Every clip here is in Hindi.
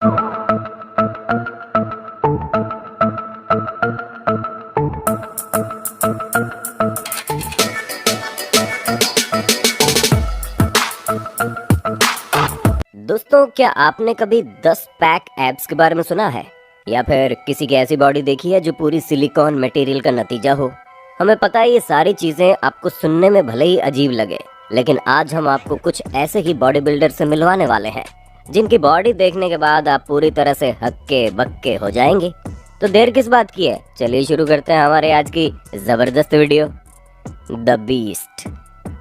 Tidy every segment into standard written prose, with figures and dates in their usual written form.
दोस्तों, क्या आपने कभी 10 पैक एब्स के बारे में सुना है? या फिर किसी की ऐसी बॉडी देखी है जो पूरी सिलिकॉन मटेरियल का नतीजा हो? हमें पता है ये सारी चीजें आपको सुनने में भले ही अजीब लगे, लेकिन आज हम आपको कुछ ऐसे ही बॉडी बिल्डर से मिलवाने वाले हैं जिनकी बॉडी देखने के बाद आप पूरी तरह से हक्के बक्के हो जाएंगे। तो देर किस बात की है, चलिए शुरू करते हैं हमारे आज की जबरदस्त वीडियो, द बीस्ट।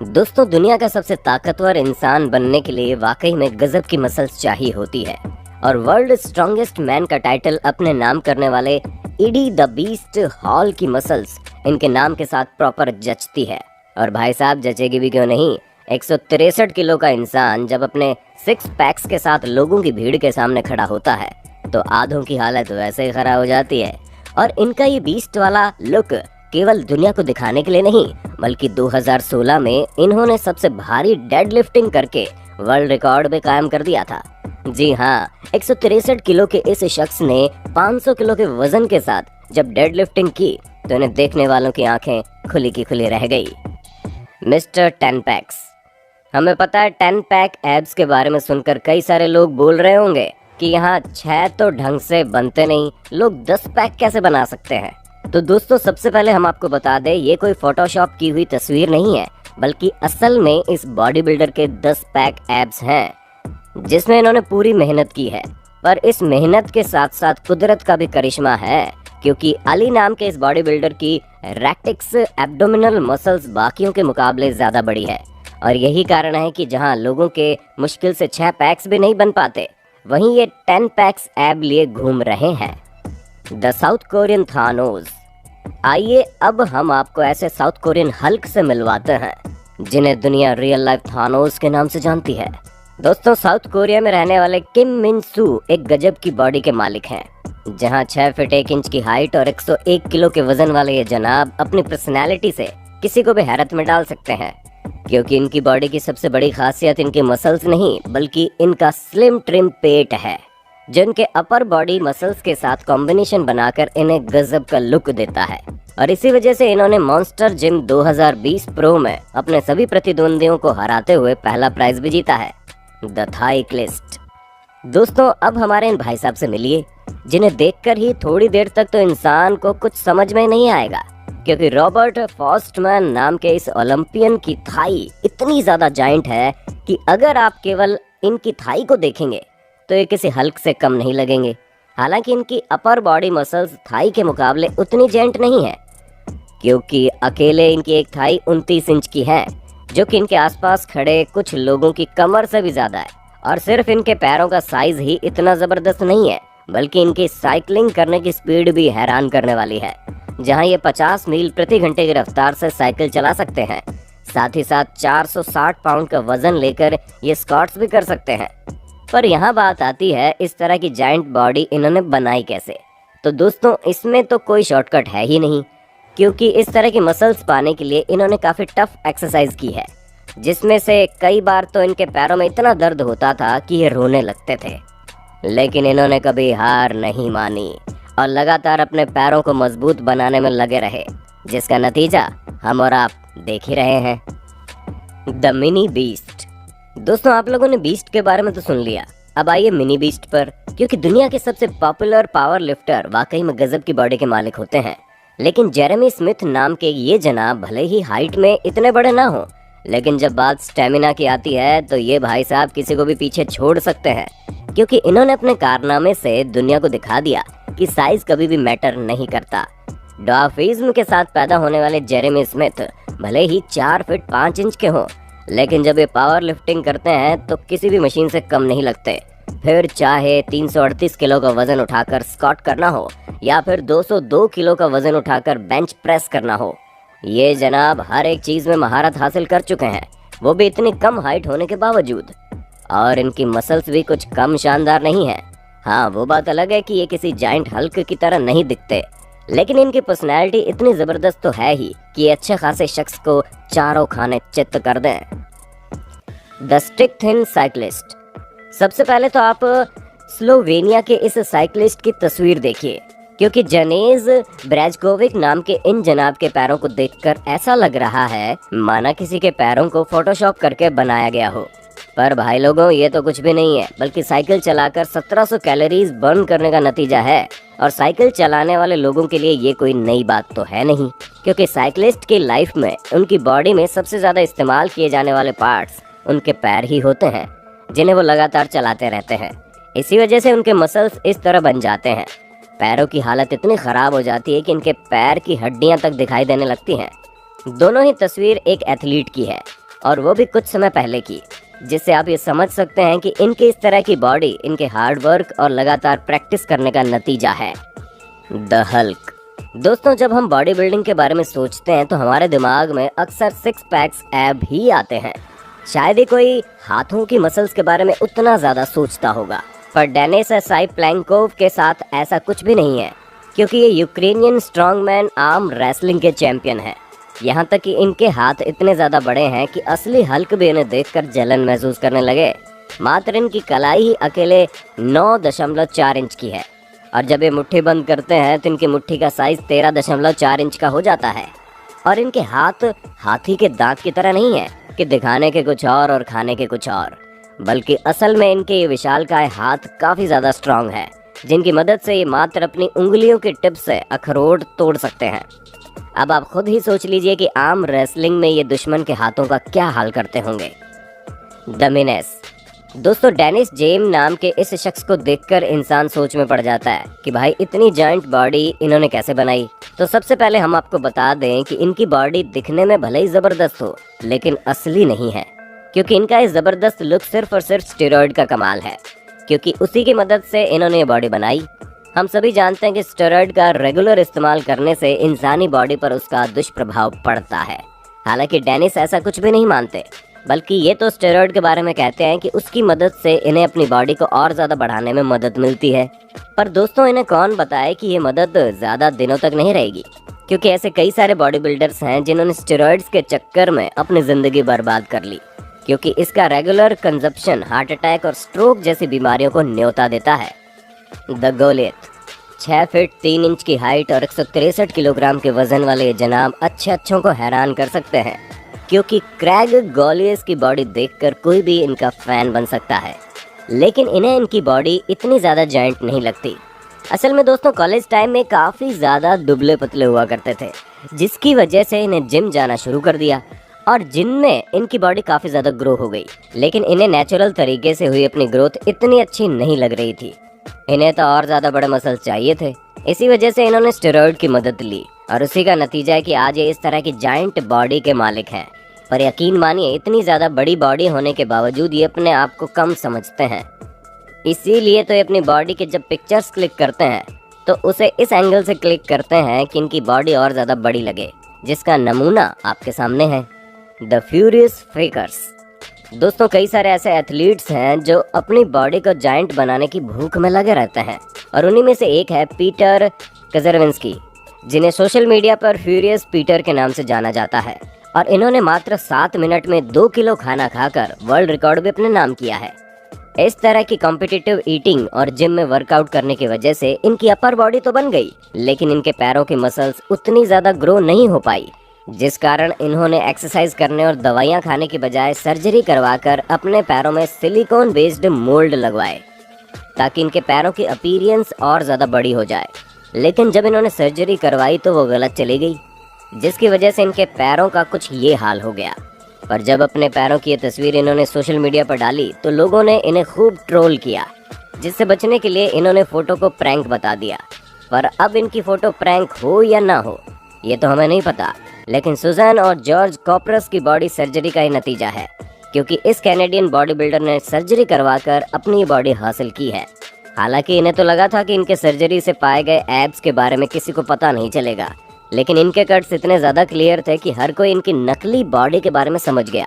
दोस्तों, दुनिया का सबसे ताकतवर इंसान बनने के लिए वाकई में गजब की मसल्स चाहिए होती है, और वर्ल्ड स्ट्रॉन्गेस्ट मैन का टाइटल अपने नाम करने वाले ईडी द बीस्ट हॉल की मसल्स इनके नाम के साथ प्रॉपर जचती है। और भाई साहब, जचेगी भी क्यों नहीं। 163 किलो का इंसान जब अपने 6 पैक्स के साथ लोगों की भीड़ के सामने खड़ा होता है तो आधों की हालत वैसे ही खराब हो जाती है। और इनका ये बीस्ट वाला लुक केवल दुनिया को दिखाने के लिए नहीं, बल्कि 2016 में इन्होंने सबसे भारी डेड लिफ्टिंग करके वर्ल्ड रिकॉर्ड भी कायम कर दिया था। जी हाँ, 163 किलो के इस शख्स ने 500 किलो के वजन के साथ जब डेड लिफ्टिंग की तो इन्हें देखने वालों की आंखें खुली की खुली रह गई। Mister 10 PACS. हमें पता है 10 पैक एब्स के बारे में सुनकर कई सारे लोग बोल रहे होंगे कि यहाँ 6 तो ढंग से बनते नहीं, लोग 10 पैक कैसे बना सकते हैं। तो दोस्तों, सबसे पहले हम आपको बता दें, ये कोई फोटोशॉप की हुई तस्वीर नहीं है, बल्कि असल में इस बॉडी बिल्डर के 10 पैक एब्स हैं जिसमें इन्होंने पूरी मेहनत की है। पर इस मेहनत के साथ साथ कुदरत का भी करिश्मा है, क्योंकि अली नाम के इस बॉडी बिल्डर की रेक्टिक्स एब्डोमिनल मसल्स बाकियों के मुकाबले ज्यादा बड़ी है। और यही कारण है कि जहां लोगों के मुश्किल से 6 पैक्स भी नहीं बन पाते, वहीं ये 10 पैक्स एब लिए घूम रहे हैं। The south Korean Thanos. आइए अब हम आपको ऐसे साउथ कोरियन हल्क से मिलवाते हैं जिन्हें दुनिया रियल लाइफ थानोस के नाम से जानती है। दोस्तों, साउथ कोरिया में रहने वाले किम मिन सू एक गजब की बॉडी के मालिक हैं। जहां 6 फीट 1 इंच की हाइट और 101 किलो के वजन वाले ये जनाब अपनी पर्सनैलिटी से किसी को भी हैरत में डाल सकते हैं, क्योंकि इनकी बॉडी की सबसे बड़ी खासियत इनके मसल्स नहीं, बल्कि इनका स्लिम ट्रिम पेट है, जो इनके अपर बॉडी मसल्स के साथ कॉम्बिनेशन बनाकर इन्हें गजब का लुक देता है। और इसी वजह से इन्होंने मॉन्स्टर जिम 2020 प्रो में अपने सभी प्रतिद्वंदियों को हराते हुए पहला प्राइज भी जीता है, द थाईक्लिस्ट। दोस्तों, अब हमारे इन भाई साहब से मिलिए, जिन्हें देखकर ही थोड़ी देर तक तो इंसान को कुछ समझ में नहीं आएगा, क्योंकि रॉबर्ट फॉस्टमैन नाम के इस ओलंपियन की थाई इतनी ज्यादा जाइंट है कि अगर आप केवल इनकी थाई को देखेंगे तो ये किसी हल्क से कम नहीं लगेंगे। हालांकि इनकी अपर बॉडी मसल्स थाई के मुकाबले उतनी जेंट नहीं है, क्योंकि अकेले इनकी एक थाई 29 इंच की है, जो कि इनके आसपास खड़े कुछ लोगों की कमर से भी ज्यादा है। और सिर्फ इनके पैरों का साइज ही इतना जबरदस्त नहीं है, बल्कि इनकी साइकिलिंग करने की स्पीड भी हैरान करने वाली है, जहां ये 50 मील प्रति घंटे की रफ्तार से साइकिल चला सकते हैं। साथ ही साथ 460 पाउंड का वजन लेकर ये स्क्वाट्स भी कर सकते हैं। पर यहाँ बात आती है, इस तरह की जाइंट बॉडी इन्होंने बनाई कैसे? तो दोस्तों, इसमें तो कोई शॉर्टकट है ही नहीं, क्योंकि इस तरह की मसल्स पाने के लिए इन्होंने काफी टफ एक्सरसाइज की है, जिसमें से कई बार तो इनके पैरों में इतना दर्द होता था कि ये रोने लगते थे। लेकिन इन्होंने कभी हार नहीं मानी और लगातार अपने पैरों को मजबूत बनाने में लगे रहे, जिसका नतीजा हम और आप देख ही रहे हैं, द मिनी बीस्ट। दोस्तों, आप लोगों ने बीस्ट के बारे में तो सुन लिया, अब आइए मिनी बीस्ट पर, क्योंकि दुनिया के सबसे पॉपुलर पावर लिफ्टर वाकई में गजब की बॉडी के मालिक होते हैं। लेकिन जेरेमी स्मिथ नाम के ये जनाब भले ही हाइट में इतने बड़े ना हो, लेकिन जब बात स्टेमिना की आती है तो ये भाई साहब किसी को भी पीछे छोड़ सकते हैं, क्योंकि इन्होंने अपने कारनामे से दुनिया को दिखा दिया कि साइज कभी भी मैटर नहीं करता। डॉर्फिज्म के साथ पैदा होने वाले जेरेमी स्मिथ भले ही 4 फीट 5 इंच के हों, लेकिन जब ये पावर लिफ्टिंग करते हैं तो किसी भी मशीन से कम नहीं लगते। फिर चाहे 338 किलो का वजन उठाकर स्क्वाट करना हो या फिर 202 किलो का वजन उठाकर बेंच प्रेस करना हो, ये जनाब हर एक चीज में महारत हासिल कर चुके हैं, वो भी इतनी कम हाइट होने के बावजूद। और इनकी मसल्स भी कुछ कम शानदार नहीं है। हाँ, वो बात अलग है कि ये किसी जाइंट हल्क की तरह नहीं दिखते, लेकिन इनकी पर्सनैलिटी इतनी जबरदस्त तो है ही कि ये अच्छे खासे शख्स को चारों खाने चित्त कर दें। The stick thin cyclist. सबसे पहले तो आप स्लोवेनिया के इस साइकिलिस्ट की तस्वीर देखिए, क्योंकि जनेज ब्रेजकोविक नाम के इन जनाब के पैरों को देखकर ऐसा लग रहा है माना किसी के पैरों को फोटोशॉप करके बनाया गया हो। पर भाई लोगों, ये तो कुछ भी नहीं है, बल्कि साइकिल चलाकर 1700 कैलोरीज बर्न करने का नतीजा है। और साइकिल चलाने वाले लोगों के लिए ये कोई नई बात तो है नहीं, क्योंकि साइकिलिस्ट की लाइफ में उनकी बॉडी में सबसे ज्यादा इस्तेमाल किए जाने वाले पार्ट्स उनके पैर ही होते हैं, जिन्हें वो लगातार चलाते रहते हैं। इसी वजह से उनके मसल्स इस तरह बन जाते हैं। पैरों की हालत इतनी खराब हो जाती है कि इनके पैर की हड्डियां तक दिखाई देने लगती हैं। दोनों ही तस्वीर एक एथलीट की है, और वो भी कुछ समय पहले की, जिससे आप ये समझ सकते हैं कि इनकी इस तरह की बॉडी इनके हार्ड वर्क और लगातार प्रैक्टिस करने का नतीजा है। The Hulk. दोस्तों, जब हम बॉडी बिल्डिंग के बारे में सोचते हैं तो हमारे दिमाग में अक्सर 6 पैक्स एब ही आते हैं। शायद ही कोई हाथों की मसल्स के बारे में उतना ज्यादा सोचता होगा, पर डेनिस साइप्लेंकोव के साथ ऐसा कुछ भी नहीं है, क्योंकि ये यूक्रेनियन स्ट्रॉन्गमैन आर्म रेसलिंग के चैंपियन हैं। यहाँ तक कि इनके हाथ इतने ज्यादा बड़े हैं कि असली हल्क भी इन्हें देखकर जलन महसूस करने लगे। मात्र इनकी कलाई ही अकेले 9.4 इंच की है, और जब ये मुट्ठी बंद करते हैं तो इनकी मुट्ठी का साइज 13.4 इंच का हो जाता है। और इनके हाथ हाथी के दांत की तरह नहीं है कि दिखाने के कुछ और खाने के कुछ और, बल्कि असल में इनके ये विशालकाय हाथ काफी ज्यादा स्ट्रांग है, जिनकी मदद से ये मात्र अपनी उंगलियों की टिप से अखरोट तोड़ सकते हैं। अब आप खुद ही सोच लीजिए कि आर्म रेसलिंग में ये दुश्मन के हाथों का क्या हाल करते होंगे। डमिनेस। दोस्तों, डेनिस जेम नाम के इस शख्स को देखकर इंसान सोच में पड़ जाता है कि भाई इतनी जॉइंट बॉडी इन्होंने कैसे बनाई। तो सबसे पहले हम आपको बता दें कि इनकी बॉडी दिखने में भले ही जबरदस्त हो, लेकिन असली नहीं है, क्योंकि इनका ये जबरदस्त लुक सिर्फ और सिर्फ स्टेरॉइड का कमाल है, क्योंकि उसी की मदद से इन्होंने ये बॉडी बनाई। हम सभी जानते हैं कि स्टेरॉइड का रेगुलर इस्तेमाल करने से इंसानी बॉडी पर उसका दुष्प्रभाव पड़ता है। हालांकि डेनिस ऐसा कुछ भी नहीं मानते, बल्कि ये तो स्टेरॉइड के बारे में कहते हैं कि उसकी मदद से इन्हें अपनी बॉडी को और ज़्यादा बढ़ाने में मदद मिलती है। पर दोस्तों, इन्हें कौन बताए कि ये मदद ज़्यादा दिनों तक नहीं रहेगी, क्योंकि ऐसे कई सारे बॉडी बिल्डर्स हैं जिन्होंने स्टेरॉइड्स के चक्कर में अपनी ज़िंदगी बर्बाद कर ली, क्योंकि इसका रेगुलर कंजप्शन हार्ट अटैक और स्ट्रोक जैसी बीमारियों को न्योता देता है। द गोलियत। 6 फीट 3 इंच की हाइट और 163 किलोग्राम के वजन वाले ये जनाब अच्छों को हैरान कर सकते हैं, क्योंकि क्रैग गोलियस की बॉडी देखकर कोई भी इनका फैन बन सकता है। लेकिन इन्हें इनकी बॉडी इतनी ज़्यादा जॉइंट नहीं लगती। असल में दोस्तों, कॉलेज टाइम में काफ़ी ज़्यादा दुबले पतले हुआ करते थे, जिसकी वजह से इन्हें जिम जाना शुरू कर दिया, और जिम में इनकी बॉडी काफ़ी ज़्यादा ग्रो हो गई। लेकिन इन्हें नेचुरल तरीके से हुई अपनी ग्रोथ इतनी अच्छी नहीं लग रही थी। इन्हें तो और ज़्यादा बड़े मसल्स चाहिए थे। इसी वजह से इन्होंने स्टेरॉइड की मदद ली, और उसी का नतीजा है कि आज ये इस तरह की जायंट बॉडी के मालिक हैं। पर यकीन मानिए, इतनी ज़्यादा बड़ी बॉडी होने के बावजूद ये अपने आप को कम समझते हैं। इसीलिए तो ये अपनी बॉडी के जब पिक्चर्स क्लिक करते हैं तो उसे इस एंगल से क्लिक करते हैं कि इनकी बॉडी और ज़्यादा बड़ी लगे, जिसका नमूना आपके सामने है। The furious fakers. दोस्तों, कई सारे ऐसे एथलीट्स हैं जो अपनी बॉडी को जायंट बनाने की भूख में लगे रहते हैं, और उन्हीं में से एक है पीटर कज़रविंस्की, जिन्हें सोशल मीडिया पर फ्यूरियस पीटर के नाम से जाना जाता है। और इन्होंने मात्र 7 मिनट में 2 किलो खाना खाकर वर्ल्ड रिकॉर्ड भी अपने नाम किया है। इस तरह की कॉम्पिटिटिव ईटिंग और जिम में वर्कआउट करने की वजह से इनकी अपर बॉडी तो बन गई, लेकिन इनके पैरों की मसल्स उतनी ज़्यादा ग्रो नहीं हो पाई, जिस कारण इन्होंने एक्सरसाइज करने और दवाइयाँ खाने की बजाय सर्जरी करवाकर अपने पैरों में सिलिकॉन बेस्ड मोल्ड लगवाए, ताकि इनके पैरों की अपीयरेंस और ज़्यादा बड़ी हो जाए। लेकिन जब इन्होंने सर्जरी करवाई तो वो गलत चली गई, जिसकी वजह से इनके पैरों का कुछ ये हाल हो गया। पर जब अपने पैरों की ये तस्वीर इन्होंने सोशल मीडिया पर डाली तो लोगों ने इन्हें खूब ट्रोल किया, जिससे बचने के लिए इन्होंने फ़ोटो को प्रैंक बता दिया। पर अब इनकी फ़ोटो प्रैंक हो या ना हो ये तो हमें नहीं पता, लेकिन सुजैन और जॉर्ज कॉपरस की बॉडी सर्जरी का ही नतीजा है, क्योंकि इस कैनेडियन बॉडी बिल्डर ने सर्जरी करवाकर अपनी बॉडी हासिल की है। हालांकि इन्हें तो लगा था कि इनके सर्जरी से पाए गए एब्स के बारे में किसी को पता नहीं चलेगा, लेकिन इनके कट्स इतने ज़्यादा क्लियर थे कि हर कोई इनकी नकली बॉडी के बारे में समझ गया।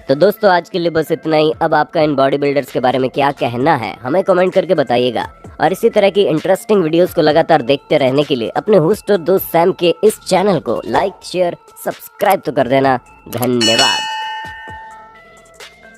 तो दोस्तों, आज के लिए बस इतना ही। अब आपका इन बॉडी बिल्डर्स के बारे में क्या कहना है हमें कमेंट करके बताइएगा, और इसी तरह की इंटरेस्टिंग वीडियोस को लगातार देखते रहने के लिए अपने होस्ट और दोस्त सैम के इस चैनल को लाइक, शेयर, सब्सक्राइब तो कर देना। धन्यवाद।